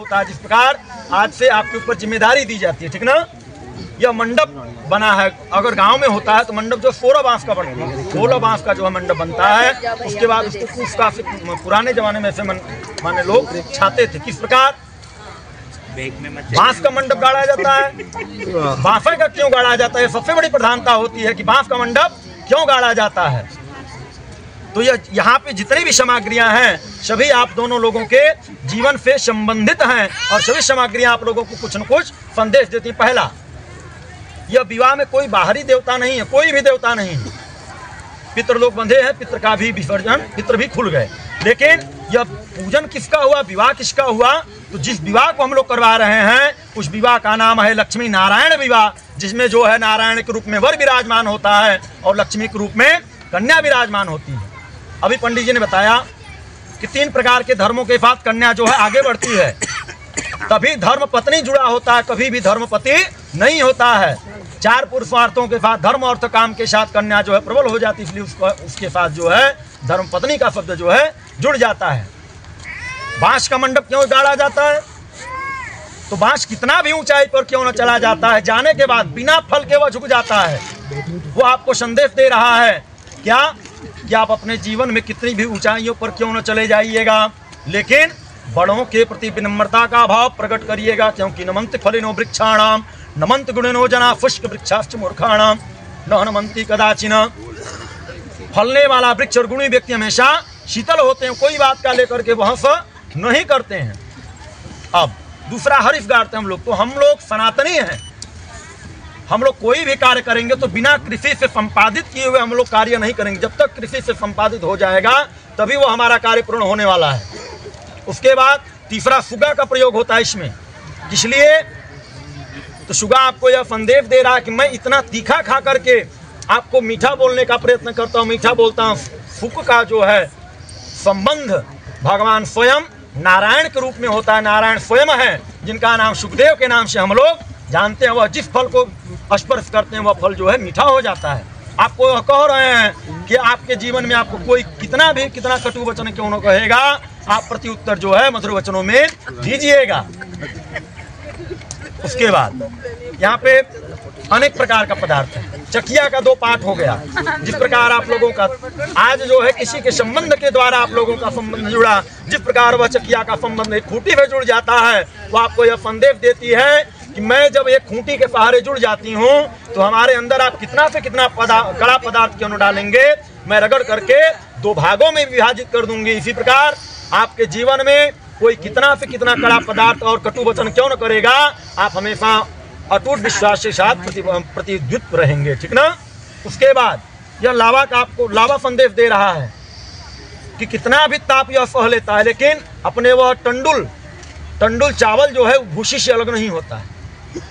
होता है। जिस प्रकार आज से आपके ऊपर जिम्मेदारी दी जाती है, ठीक ना। यह मंडप बना है, अगर गांव में होता है तो मंडप जो 16 बांस का बनता है, 16 बांस का जो है मंडप बनता है। उसके बाद उसको काफी पुराने जमाने में ऐसे माने लोग छाते थे। किस प्रकार बांस का मंडप गाड़ा जाता है, बांसा का क्यों गाड़ा जाता है, सबसे बड़ी प्रधानता होती है कि बांस का मंडप क्यों गाड़ा जाता है। तो यह यहाँ पे जितनी भी सामग्रियां हैं सभी आप दोनों लोगों के जीवन से संबंधित हैं और सभी सामग्रियां आप लोगों को कुछ न कुछ संदेश देती। पहला, यह विवाह में कोई बाहरी देवता नहीं है, कोई भी देवता नहीं है। पितृ लोग बंधे हैं, पितृ का भी विसर्जन, पितृ भी खुल गए। लेकिन यह पूजन किसका हुआ, विवाह किसका हुआ, तो जिस विवाह को हम लोग करवा रहे हैं उस विवाह का नाम है लक्ष्मी नारायण विवाह, जिसमें जो है नारायण के रूप में वर विराजमान होता है और लक्ष्मी के रूप में कन्या विराजमान होती है। अभी पंडित जी ने बताया कि 3 प्रकार के धर्मों के साथ कन्या जो है आगे बढ़ती है। कभी धर्म पत्नी जुड़ा होता है, कभी भी धर्मपति नहीं होता है। 4 पुरुषार्थों के साथ धर्म अर्थ काम के साथ कन्या जो है प्रबल हो जाती है, इसलिए उसके साथ जो है धर्म पत्नी का शब्द जो है जुड़ जाता है। बांस का मंडप क्यों गाड़ा जाता है, तो बांस कितना भी ऊंचाई पर क्यों न चला जाता है, जाने के बाद बिना फल के वह झुक जाता है। वो आपको संदेश दे रहा है क्या कि आप अपने जीवन में कितनी भी ऊंचाइयों पर क्यों न चले जाइएगा, लेकिन बड़ों के प्रति विनम्रता का भाव प्रकट करिएगा। क्योंकि नमन्ति फलिनो वृक्षाणाम नमन्ति गुणिनो जना पुष्प वृक्षाश्च मूर्खाणाम न नमन्ति कदाचिन। फलने वाला वृक्ष और गुणी व्यक्ति हमेशा शीतल होते हैं, कोई बात का लेकर के वहां से नहीं करते हैं। अब दूसरा हरीफ गाड़ते हैं हम लोग, तो हम लोग सनातनी हैं। हम लोग कोई भी कार्य करेंगे तो बिना कृषि से संपादित किए हुए हम लोग कार्य नहीं करेंगे। जब तक कृषि से संपादित हो जाएगा तभी वो हमारा कार्य पूर्ण होने वाला है। उसके बाद तीसरा सुगा का प्रयोग होता है इसमें, इसलिए तो सुगा आपको यह संदेश दे रहा है कि मैं इतना तीखा खा करके आपको मीठा बोलने का प्रयत्न करता हूँ, मीठा बोलता हूँ। सुख का जो है संबंध भगवान स्वयं नारायण के रूप में होता है। नारायण स्वयं है जिनका नाम सुखदेव के नाम से हम लोग जानते हैं। वह जिस फल को स्पर्श करते हैं वह फल जो है मीठा हो जाता है। आपको कह रहे हैं कि आपके जीवन में आपको कोई कितना कटु वचन क्यों न कहेगा, आप प्रति उत्तर जो है मधुर वचनों में दीजिएगा। उसके बाद यहाँ पे अनेक प्रकार का पदार्थ है। चकिया का 2 पाठ हो गया। जिस प्रकार आप लोगों का आज जो है किसी के संबंध के द्वारा आप लोगों का संबंध जुड़ा, जिस प्रकार वह चकिया का संबंध एक खूंटी में जुड़ जाता है, वो आपको यह संदेश देती है कि मैं जब एक खूंटी के सहारे जुड़ जाती हूँ तो हमारे अंदर आप कितना से कितना कड़ा पदार्थ क्यों न डालेंगे, मैं रगड़ करके 2 भागों में विभाजित कर दूंगी। इसी प्रकार आपके जीवन में कोई कितना से कितना कड़ा पदार्थ और कटु वचन क्यों न करेगा, आप हमेशा अटूट विश्वास के साथ प्रतिद्वंद्वित रहेंगे, ठीक ना। उसके बाद यह लावा का आपको लावा संदेश दे रहा है कि कितना भी ताप यह सह लेता है, लेकिन अपने वह टंडुल चावल जो है भूसी से अलग नहीं होता है।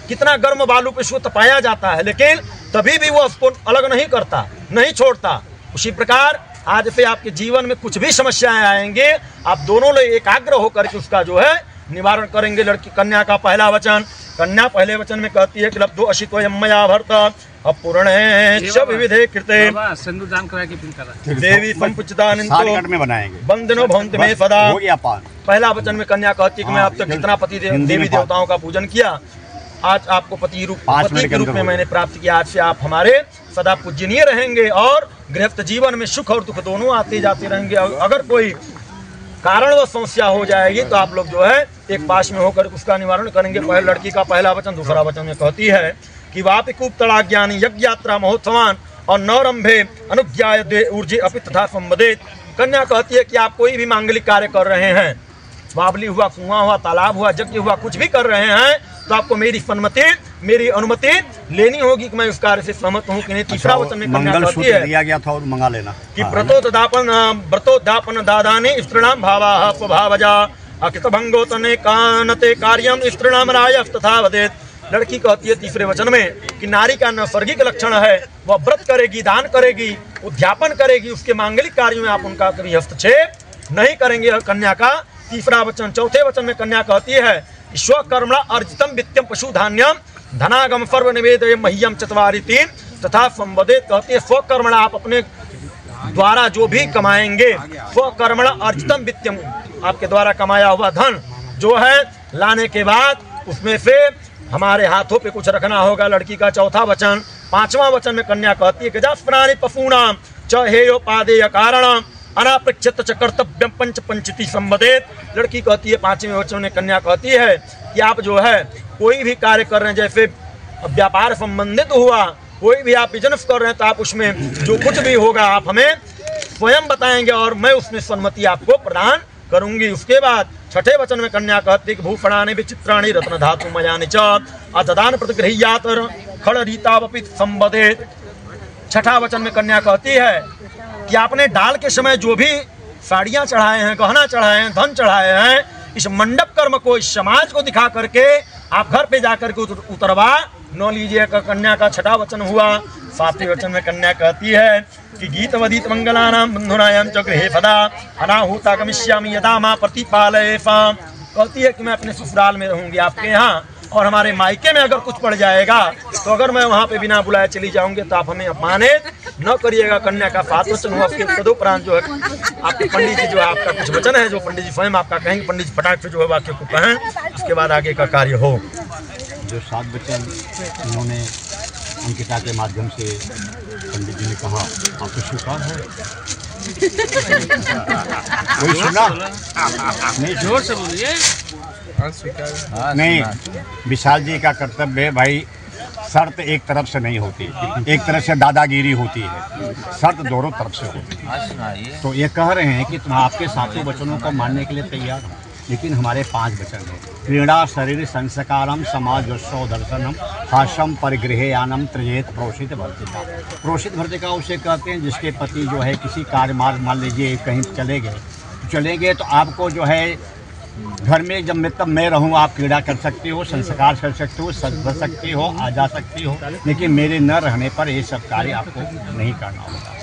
कितना गर्म बालू पे इसको तपाया जाता है, लेकिन तभी भी वो उसको अलग नहीं करता, नहीं छोड़ता। उसी प्रकार आज से आपके जीवन में कुछ भी समस्याएं आएंगे, आप दोनों लोग एकाग्र होकर के उसका जो है निवारण करेंगे। लड़की कन्या का पहला वचन, कन्या पहले वचन में कहती है कि लब्धो अशित्वयं मया भर्त अपूर्णे च विविधे कृते सिंदूरदान करा के फिर करा देवी संपुचितानंतो में बनाएंगे बंदनो भवन्ति में सदा। हो गया पान। पहला वचन में कन्या कहती है कि मैं अब तक कितना देवी देवताओं का पूजन किया, आज आपको पति के रूप में मैंने प्राप्त किया। आज से आप हमारे सदा पूजनीय रहेंगे और गृहस्थ जीवन में सुख और दुख दोनों आते जाते रहेंगे। अगर कोई कारण व समस्या हो जाएगी तो आप लोग जो है एक पास में होकर उसका निवारण करेंगे। पहले लड़की का पहला वचन। दूसरा वचन में कहती है कि वापि कूपतड़ा ज्ञानी यज्ञ यात्रा महोत्सवान और नवरंभे अनुज्ञाय दे ऊर्जे अपि तथा संवदेत। कन्या कहती है कि आप कोई भी मांगलिक कार्य कर रहे हैं, बावली हुआ, कुआं हुआ, तालाब हुआ, यज्ञ हुआ, कुछ भी कर रहे हैं तो आपको मेरी अनुमति लेनी होगी कि मैं उस कार्य से सहमत हूँ कि नहीं। तीसरा वचन में कन्या कहती है दिया गया था और मंगा लेना कि व्रतोद्यापन दादाने स्त्रीणाम भावाः स्वभावजा अकृत भंगोतने कानते कार्यम स्त्रीणाम रायः तथा वदेत। लड़की कहती है तीसरे वचन में कि नारी का नैसर्गिक लक्षण है, वह व्रत करेगी, दान करेगी, उद्यापन करेगी, उसके मांगलिक कार्यों में आप उनका कभी हस्तक्षेप नहीं करेंगे। कन्या का तीसरा वचन। चौथे वचन में कन्या कहती है स्वकर्मणा अर्जितम वित्तम पशुधान्यम धनागम सर्व निवेदय मह्यम चत्वारि तीन तथा संवदेत। कहती है स्वकर्मणा, आप अपने द्वारा जो भी कमाएंगे, स्वकर्मणा अर्जितम वित्तम, आपके द्वारा कमाया हुआ धन जो है लाने के बाद उसमें से हमारे हाथों पे कुछ रखना होगा। लड़की का चौथा वचन। पांचवा वचन में कन्या कहती है कि जस्प्राणि पशूनाम च हेयोपादेय कारणम अनापृच्छित च कर्तव्यम पंच पंचति संवदेत। लड़की कहती है पांचवें वचन में कन्या कहती है कि आप जो है कोई भी कार्य कर रहे हैं, जैसे व्यापार संबंधित हुआ, कोई भी आप बिजनेस कर रहे हैं, तो आप उसमें जो कुछ भी होगा आप हमें स्वयं बताएंगे और मैं उसमें सम्मति आपको प्रदान करूंगी। उसके बाद छठे वचन में कन्या कहती है कि भूषणानि विचित्राणि रत्न धातु मयानि च अतदान प्रतिगृह्यात खड़ रीतावपि संवदेत। छठा वचन में कन्या कहती है कि आपने डाल के समय जो भी साड़ियाँ चढ़ाए हैं, गहना चढ़ाए हैं, धन चढ़ाए हैं, इस मंडप कर्म को, इस समाज को दिखा करके आप घर पे जाकर के उतरवा न लीजिएगा। कन्या का छठा वचन हुआ। सातवें वचन में कन्या कहती है कि गीत वदित मंगलानाम बंधुनायम च गृहे सदा अनाहुता गमिष्यामि यदा मां प्रतिपालयेषाम्। कहती है कि मैं अपने ससुराल में रहूंगी आपके यहाँ, और हमारे मायके में अगर कुछ पड़ जाएगा तो अगर मैं वहाँ पे बिना बुलाए चली जाऊंगी तो आप हमें अपमानित न करिएगा। कन्या का सात वचन हुआ। उसके तदुपरांत जो है आपके पंडित जी जो है आपका कुछ वचन है जो पंडित जी स्वयं आपका कहेंगे। पंडित जी फटाक से जो है वाक्य को कहें, उसके बाद आगे का कार्य हो। जो 7 वचन उन्होंने अंकिता के माध्यम से पंडित जी ने कहा, आपको स्वीकार है? कोई सुना? नहीं, जोर से बोलिए। नहीं, विशाल जी का कर्तव्य है भाई, शर्त एक तरफ से नहीं होती, एक तरफ से दादागिरी होती है, शर्त दोनों तरफ से होती है। तो ये कह रहे हैं कि तुम आपके सातों वचनों को मानने के लिए तैयार हो, लेकिन हमारे 5 वचन हैं। क्रीड़ा शरीर संस्कारम समाजोत्सव दर्शनम हास्यम परिगृहयानम त्रिजेत प्रोषित भर्तिका। प्रोषित भर्तिका उसे कहते हैं जिसके पति जो है किसी कार्य मार्ग, मान लीजिए कहीं चले गए तो आपको जो है घर में जब मैं रहूँ आप क्रीड़ा कर सकते हो, संस्कार कर सकते हो, सज कर सकते हो, आ जा सकते हो, लेकिन मेरे न रहने पर ये सब कार्य आपको नहीं करना होगा।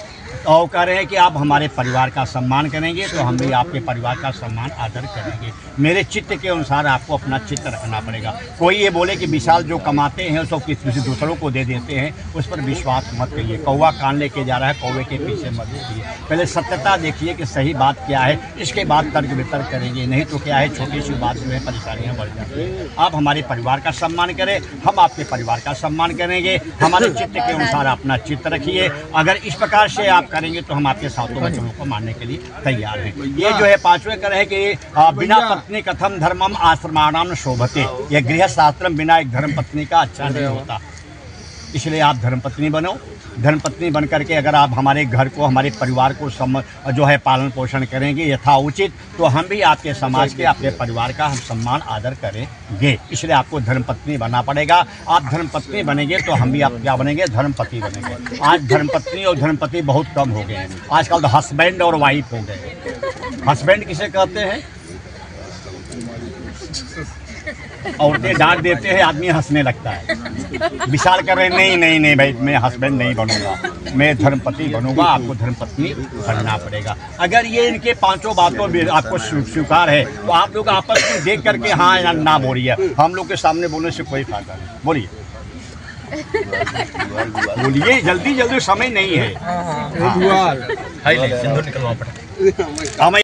और कह रहे हैं कि आप हमारे परिवार का सम्मान करेंगे तो हम भी आपके परिवार का सम्मान आदर करेंगे। मेरे चित्त के अनुसार आपको अपना चित्त रखना पड़ेगा। कोई ये बोले कि विशाल जो कमाते हैं उसको किसी दूसरों को दे देते हैं, उस पर विश्वास मत करिए। कौवा कान लेके जा रहा है, कौवे के पीछे मत देखिए। पहले सत्यता देखिए कि सही बात क्या है, इसके बाद तर्क वितर्क करेंगे। नहीं तो क्या है, छोटी सी बात में परेशानियाँ बढ़ जाती हैं। आप हमारे परिवार का सम्मान करें, हम आपके परिवार का सम्मान करेंगे। हमारे चित्त के अनुसार अपना चित्त रखिए। अगर इस प्रकार से आप करेंगे तो हम आपके सातों वचनों को मानने के लिए तैयार हैं। ये जो है 5वें कर है कि बिना पत्नी कथम धर्मम आश्रमाणाम शोभते। यह गृह शास्त्रम बिना एक धर्म पत्नी का अच्छा नहीं होता, इसलिए आप धर्मपत्नी बनो। धर्मपत्नी बन करके अगर आप हमारे घर को, हमारे परिवार को जो है पालन पोषण करेंगे यथा उचित, तो हम भी आपके समाज के, आपके परिवार का हम सम्मान आदर करेंगे। इसलिए आपको धर्मपत्नी बनना पड़ेगा। आप धर्मपत्नी बनेंगे तो हम भी आप क्या बनेंगे, धर्मपति बनेंगे। आज धर्मपत्नी और धर्मपति बहुत कम हो गए हैं। आजकल तो हस्बैंड और वाइफ हो गए। हस्बैंड किसे कहते हैं? औरतें डांट देते हैं, आदमी हंसने लगता है। विशाल कर रहे नहीं भाई, मैं हस्बैंड नहीं बनूंगा, मैं धर्मपति बनूंगा। आपको धर्मपत्नी बनना पड़ेगा। अगर ये इनके 5 बातों में आपको स्वीकार है तो आप लोग आपस में देख करके हाँ या ना बोलिए। हम लोग के सामने बोलने से कोई फायदा नहीं। बोलिए बोलिए, जल्दी समय नहीं है।